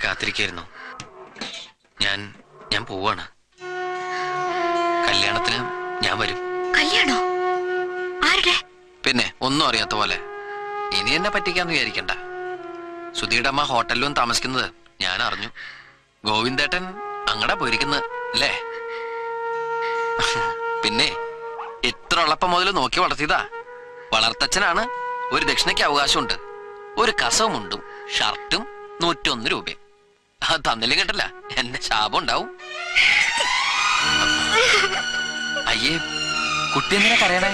കാത്തിരിക്കായിരുന്നു. ഞാൻ ഞാൻ പോവാണ്. കല്യാണത്തിന് ഞാൻ വരും. കല്യാണോ? ആരുടെ? പിന്നെ ഒന്നും അറിയാത്ത പോലെ. ഇനി എന്നെ പറ്റിക്കാന്ന് വിചാരിക്കണ്ട. സുധിയുടെ അമ്മ ഹോട്ടലിലും താമസിക്കുന്നത് ഞാൻ അറിഞ്ഞു. ഗോവിന്ദേട്ടൻ അങ്ങടാ പോയിരിക്കുന്നത് അല്ലേ? പിന്നെ ഇത്ര ഉള്ളപ്പം മുതൽ നോക്കി വളർത്തിയതാ. വളർത്തച്ഛനാണ്. ഒരു ദക്ഷിണയ്ക്ക് അവകാശമുണ്ട്. ഒരു കസവുമുണ്ടും ഷർട്ടും 101 രൂപ. അത് തന്നില്ല കേട്ടല്ല, എന്റെ ശാപം ഉണ്ടാവും. അയ്യേ, കുട്ടി എന്തിനാ കരയണേ?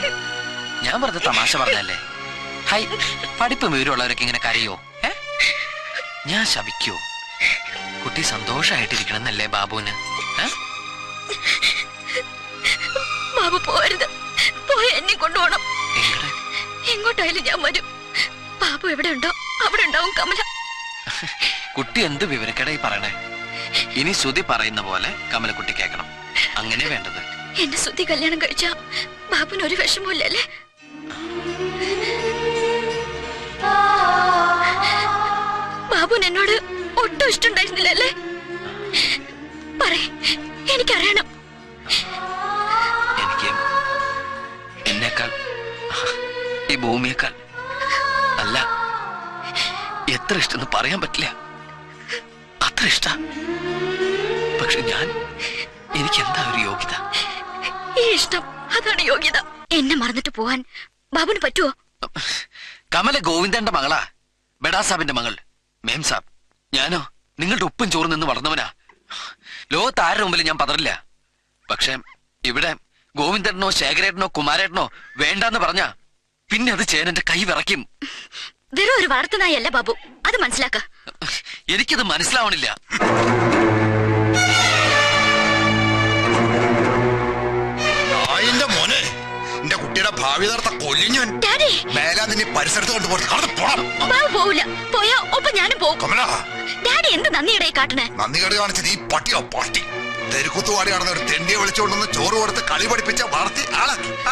ഞാൻ വെറുതെ തമാശ പറഞ്ഞല്ലേ. ഹൈ, പഠിപ്പ് വിവരമുള്ളവരൊക്കെ ഇങ്ങനെ കരയോ? ഞാൻ ശപിക്കോ? കുട്ടി സന്തോഷായിട്ടിരിക്കണം എന്നല്ലേ ബാബുവിന്? ബാബു പോരുത്. പോയ എന്നെ കൊണ്ടുപോകണം. എങ്ങോട്ടായാലും ഞാൻ വരും. ബാബു എവിടെ ഉണ്ടോ അവിടെ ഉണ്ടാവും കമല. കുട്ടി എന്ത് വിവരക്കേടായി പറയണേ? ഇനി ശ്രുതി പറയുന്ന പോലെ കമലക്കുട്ടി കേൾക്കണം. അങ്ങനെ വേണ്ടത്. എന്റെ ശ്രുതി കല്യാണം കഴിച്ച ബാബുന് ഒരു വിഷമമില്ലല്ലേ? ബാബുന് എന്നോട് ഒട്ടും ഇഷ്ടമുണ്ടായിരുന്നില്ലല്ലേ? പറയ്, എനിക്കറിയണം. എനിക്ക് എന്നേക്കാൾ, ഈ ഭൂമിയേക്കാൾ അല്ല, എത്ര ഇഷ്ടമെന്ന് പറയാൻ പറ്റില്ല. അത്ര ഇഷ്ട. പക്ഷെ എനിക്ക് എന്താ ഒരു യോഗ്യത? ഈ ഇഷ്ടം, അതാണ് യോഗ്യത. എന്നെ മറന്നിട്ട് പോവാൻ ബാബുന് പറ്റുമോ? കമല ഗോവിന്ദന്റെ മകളാ, ബഡാ സാബിന്റെ മകൾ മേം സാബ്. ഞാനോ നിങ്ങളുടെ ഉപ്പും ചോറ് നിന്ന് വളർന്നവനാ. ലോകത്ത് ആരുടെ മുമ്പിൽ ഞാൻ പതറില്ല. പക്ഷെ ഇവിടെ ഗോവിന്ദനോ ശേഖരേട്ടനോ കുമാരേട്ടനോ വേണ്ടെന്ന് പറഞ്ഞ പിന്നെ അത് ചെയ്യാൻ എന്റെ കൈ വിറയ്ക്കും. വെറും ഒരു വളർത്തുനായല്ല ബാബു, അത് മനസ്സിലാക്ക. എനിക്കത് മനസ്സിലാവണില്ല. മോനെ, എന്റെ കുട്ടിയുടെ ഭാവി തർത്ത കൊല്ലിഞ്ഞവൻ പരിസരത്ത് കൊണ്ടുപോകും. പോവില്ല. പോയാ ഒപ്പം ഞാനും പോകും. ഡാഡി എന്ത് നന്ദിയുടെ കാട്ടണേ? നന്ദി കേട് കാണിച്ച് നീ പട്ടിയോ പട്ടി. തെരുക്കുത്തുവാടി നടന്ന ഒരു തെണ്ടിയെ വിളിച്ചുകൊണ്ടൊന്ന് ചോറ് കൊടുത്ത് കളി പഠിപ്പിച്ച വളർത്തി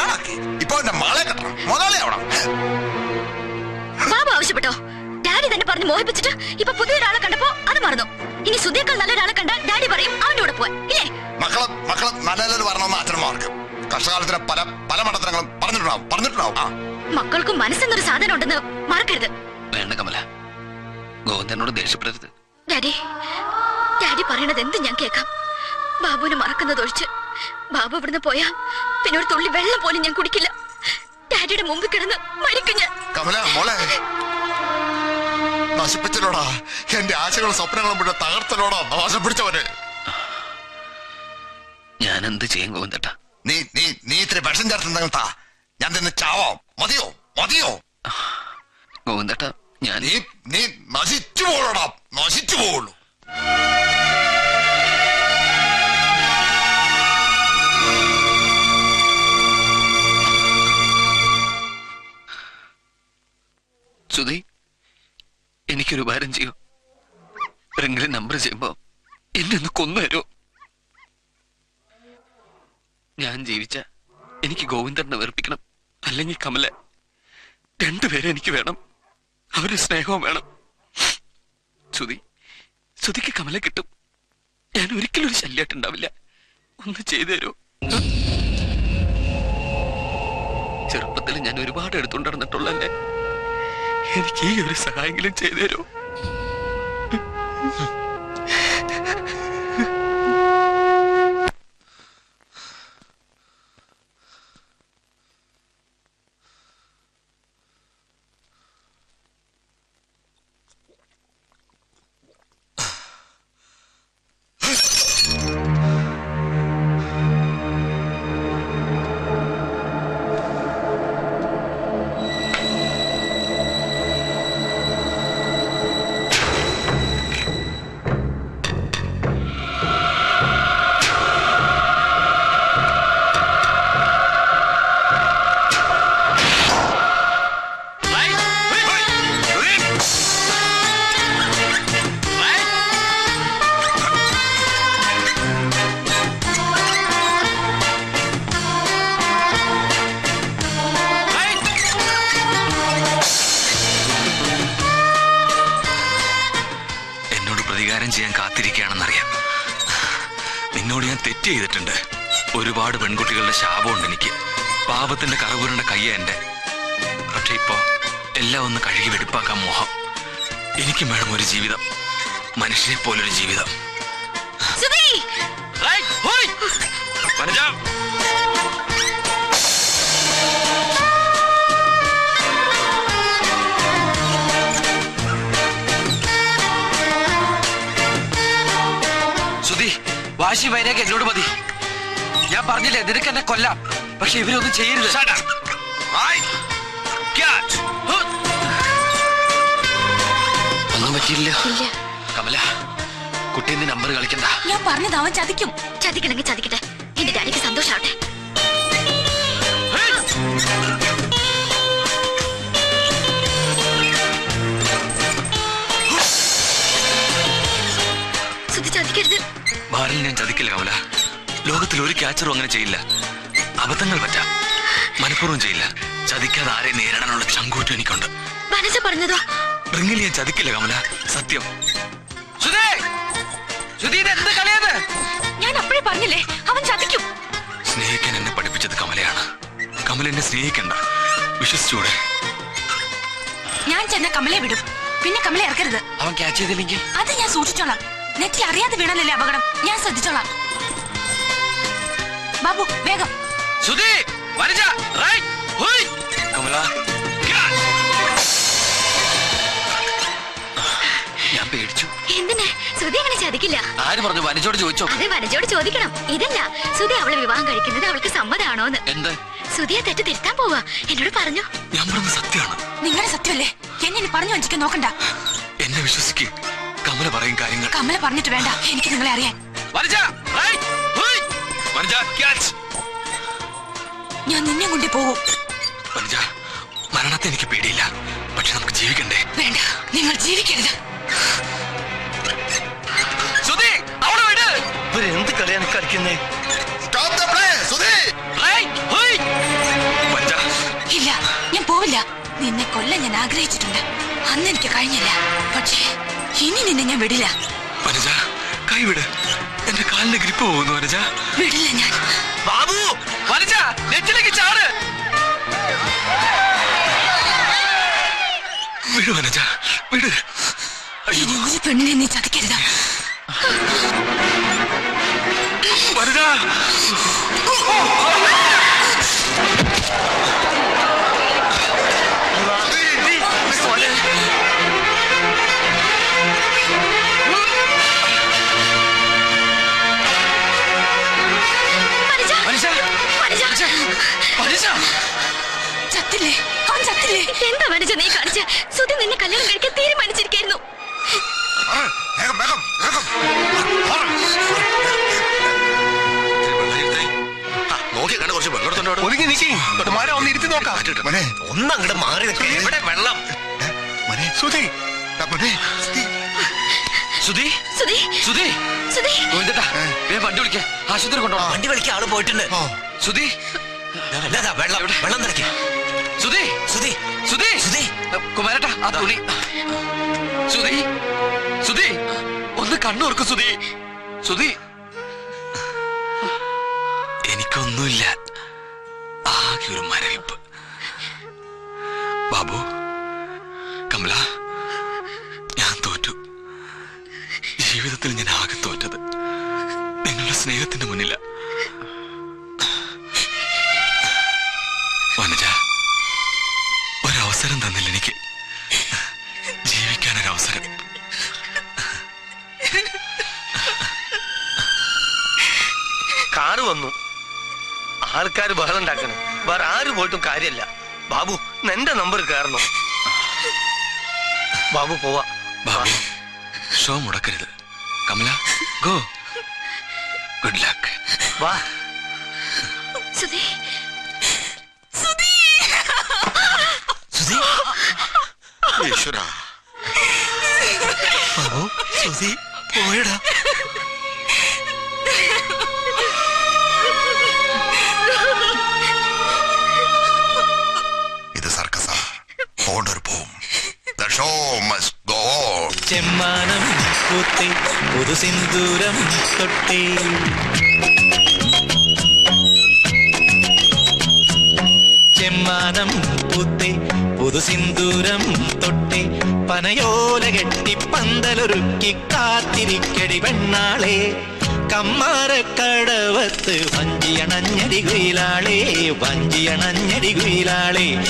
ആളാക്കി. ഇപ്പൊ എന്റെ മകളെ കെട്ടണം, മുതലേ അവിടെ. ബാബു ആവശ്യപ്പെട്ടോ? ഡാഡി തന്നെ പറഞ്ഞ് മോഹിപ്പിച്ചിട്ട് ഇപ്പൊ പുതിയൊരാളെ കണ്ടപ്പോ അത് മറന്നു. ഇനി സുധിയേക്കാൾ നല്ലൊരാളെ കണ്ടാൽ ഡാഡി പറയും അവന്റെ കൂടെ പോവാൻ, ഇല്ലേ? മക്കളെ നല്ലത് പറഞ്ഞ അച്ഛന്മാർക്ക് കഷ്ടകാലത്തിന് പല പല മണ്ടത്തരങ്ങളും പറഞ്ഞിട്ടുണ്ടാവും. മക്കൾക്ക് മനസ്സെന്നൊരു സാധനം ഉണ്ടെന്ന് മറക്കരുത്. വേണ്ട കമല, ഗോവിന്ദനോട് ദേഷ്യപ്പെടരുത്. ഡാഡി പറയണത് എന്ത് ഞാൻ കേൾക്കാം. ബാബുവിനെ മറക്കുന്നത് ഒഴിച്ച് ബാബു ഇവിടുന്ന് പോയാ പിന്നെ ഒരു തുള്ളി വെള്ളം പോലും ഞാൻ കുടിക്കില്ല. ഡാഡിയുടെ മുമ്പിൽ കിടന്ന് മരിക്കും ഞാൻ. കമല മോളെ, നശിപ്പിച്ചല്ലോടാ എന്റെ ആശകളും സ്വപ്നങ്ങളും മുഴുവൻ തകർത്തല്ലോടാ നാശം പിടിച്ചവന്. ഞാൻ എന്ത് ചെയ്യും ഗോവിന്ദേട്ടാ? നീ ഇത്തിരി വിഷം ചേർത്തുണ്ടെങ്കിൽ താ, ഞാൻ തന്നെ ചാവാം. മതിയോ ഗോവിന്ദേട്ടാ? നീ നശിച്ചു പോകണോടാ, നശിച്ചു പോവുള്ളൂ. സുധി, എനിക്കൊരു ഉപകാരം ചെയ്യോ? ഒരെങ്കിലും നമ്പർ ചെയ്യുമ്പോ എന്നെ ഒന്ന് കൊന്നുതരോ? ഞാൻ ജീവിച്ച എനിക്ക് ഗോവിന്ദനെ വെറുപ്പിക്കണം, അല്ലെങ്കിൽ കമല. രണ്ടുപേരെ എനിക്ക് വേണം. അവരുടെ സ്നേഹവും വേണം. സുധിക്ക് കമല കിട്ടും. ഞാൻ ഒരിക്കലും ഒരു ശല്യമായിട്ടുണ്ടാവില്ല. ഒന്ന് ചെയ്തു തരോ? ചെറുപ്പത്തിൽ ഞാൻ ഒരുപാട് എടുത്തുകൊണ്ടിരുന്നിട്ടുള്ളല്ലേ. എനിക്ക് ഈ ഒരു സഹായങ്ങളും ചെയ്തു തരോ? ചെയ്യാൻ കാത്തിരിക്കുകയാണെന്നറിയാം. നിന്നോട് ഞാൻ തെറ്റ് ചെയ്തിട്ടുണ്ട്. ഒരുപാട് പെൺകുട്ടികളുടെ ശാപമുണ്ട് എനിക്ക്. പാപത്തിന്റെ കറപുരണ്ട കയ്യ എന്റെ. പക്ഷെ ഇപ്പോ എല്ലാം ഒന്ന് കഴുകി വെടിപ്പാക്കാൻ മോഹം. എനിക്കും വേണം ഒരു ജീവിതം, മനുഷ്യനെ പോലൊരു ജീവിതം. സുധി, വാശി വൈരാഗ് എന്നോട് മതി. ഞാൻ പറഞ്ഞില്ലേ നിനക്ക് എന്നെ കൊല്ലാം. പക്ഷെ ഇവരൊന്നും ചെയ്യരുത്. ഒന്നും പറ്റിയില്ല. കമല, കുട്ടീന്റെ നമ്പർ കളിക്കണ്ട. ഞാൻ പറഞ്ഞത് അവൻ ചതിക്കും. ചതിക്കണമെങ്കിൽ ചതിക്കട്ടെ. എന്റെ ഡാഡിക്ക് സന്തോഷാവട്ടെ. സുധി ചതിക്കരുത്. ബാറിൽ ഞാൻ ചതിക്കില്ല കമല. ലോകത്തിൽ ഒരു ക്യാച്ചറും അങ്ങനെ ചെയ്യില്ല. അബദ്ധങ്ങൾ പറ്റാം, മനഃപൂർവ്വം ചെയ്യില്ല. ചതിക്കാതെ ആരെ നേരിടാനുള്ള ചങ്കൂറ്റം എനിക്കുണ്ട്. മനസ്സ് പറഞ്ഞതോ? റിങ്ങിൽ ഞാൻ ചതിക്കില്ല കമല, സത്യം. ഞാൻ അപ്പോഴേ പറഞ്ഞില്ലേ അവൻ ചതിക്കും. സ്നേഹിക്കാൻ എന്നെ പഠിപ്പിച്ചത് കമലയാണ്. കമല എന്നെ സ്നേഹിക്കണ്ട, വിശ്വസിച്ചൂടെ? ഞാൻ ചെന്ന കമലയെ വിടും. പിന്നെ കമല ഇറക്കരുത്. അവൻ ക്യാച്ച് ചെയ്തില്ലെങ്കിൽ അത് ഞാൻ സൂക്ഷിച്ചോളാം. നെറ്റിൽ അറിയാതെ വീണല്ലേ അപകടം. ഞാൻ ശ്രദ്ധിച്ചോളാം. ബാബു വേഗം. കമല, ഞാൻ പേടിച്ചു. എന്തിനാ? സുധി അങ്ങനെ ചതിക്കില്ല. ആര് പറഞ്ഞു? വനജോട് ചോദിച്ചോ? അതെ, വനജോട് ചോദിക്കണം. ഇതല്ല, സുധി അവളെ വിവാഹം കഴിക്കുന്നത് അവൾക്ക് സമ്മതാണോന്ന്. എന്ത്? സുധിയെ തെറ്റ് തിരുത്താൻ പോവാ. എന്നോട് പറഞ്ഞു. ഞാൻ പറഞ്ഞ സത്യമാണ്. നിങ്ങളുടെ സത്യമല്ലേ? എന്നെ പറഞ്ഞു വഞ്ചിക്കാൻ നോക്കണ്ട. എന്നെ വിശ്വസിക്ക്. കമല പറയും കാര്യങ്ങൾ. കമല പറഞ്ഞിട്ട് വേണ്ട എനിക്ക് നിങ്ങളെ അറിയാൻ. ഞാൻ നിന്നെ കൊണ്ടേ പോവും. വനജ, മരണത്തെ എനിക്ക് പേടിയില്ല. പക്ഷെ നമുക്ക് ജീവിക്കണ്ടേ? വേണ്ട, നിങ്ങൾ ജീവിക്കരുത്. എന്ത് കളിയാണ് കളിക്കുന്നേ? ഇല്ല, ഞാൻ പോവില്ല. നിന്നെ കൊല്ലാൻ ഞാൻ ആഗ്രഹിച്ചിട്ടുണ്ട്. അന്ന് എനിക്ക് കഴിഞ്ഞില്ല. പക്ഷേ ഇനി നിന്നെ ഞാൻ വിടില്ല. വനജ, കൈവിട്. എന്റെ കാലിന്റെ ഗ്രിപ്പ് പോകുന്നു വനജ. വിടില്ല ഞാൻ. ബാബു, വനജ, നെറ്റിലേക്ക് ചാട്. വിട് വനജ, വിട്. ഇനി ഒരു പെണ്ണിനെ നീ ചതിക്കരുത്. വനജ, ചത്തില്ലേ? അവൻ ചത്തില്ലേ? എന്താ വനജ നീ കാണിച്ച? സുധി നിന്നെ കല്യാണം കഴിക്കാൻ തീരുമാനിച്ചിരിക്കുന്നു. നോക്കി കണ്ട കുറച്ച് വെള്ളം ഒതുങ്ങി നീക്കി ഒന്ന് ഇരുത്തി നോക്കാം. ഒന്നങ്ങോട്ട് മാറി നിൽക്കുക. ഇവിടെ വെള്ളം. സുധി, സുധി, സുധി, സുധി, സുധി. ഗോവിന്ദേട്ടാ, വണ്ടി വിളിക്ക. ആശുപത്രി കൊണ്ടുപോകണം. വണ്ടി വിളിക്കാൻ ആള് പോയിട്ടുണ്ട്. സുധി, വെള്ളം വെള്ളം നിറയ്ക്കും. സുധി, സുധി, സുധി, സുധി. കുമാരേട്ടാ, ആ തുണി. സുധി, സുധി, ഒന്ന് കണ്ണുറക്കും സുധി. സുധി, എനിക്കൊന്നുമില്ല, ആകെ ഒരു മരവിപ്പ്. ബാബു, കമല, ഞാൻ തോറ്റു. ജീവിതത്തിൽ ഞാൻ ആകെ തോറ്റത് നിങ്ങളുടെ സ്നേഹത്തിന്റെ മുന്നില. വനജ, ഒരവസരം തന്നില്ല എനിക്ക് ജീവിക്കാനൊരവസരം. കാറ് വന്നു, ആൾക്കാർ ബഹളം ഉണ്ടാക്കണം. വേറെ ആര് പോയിട്ടും കാര്യമല്ല. ബാബു, എന്റെ നമ്പർ കയറണം. ബാബു പോവാ. ബാബു, ഷോ മുടക്കരുത്. കമല, ഗോ. Good luck. വാ. സുധി, സുധി, ഈശ്വര, ബാബു, സുധി പോയടാ. ഇത് സർക്കസാ. ഓർഡർ പോവും. The show must go on. ചെമ്മാനം പൂത്തേ പുതു സിന്ദൂരം തൊട്ടേ ചെമ്മാനം പൂത്തേ പുതു സിന്ദൂരം തൊട്ടേ പനയോല കെട്ടി പന്തലൊരുക്കി കാത്തിരിക്കടി പെണ്ണാളെ കമ്മാരക്കടവത്ത് വഞ്ചിയണഞ്ഞടി കുയിലാളെ വഞ്ചിയണഞ്ഞടി കുയിലാളെ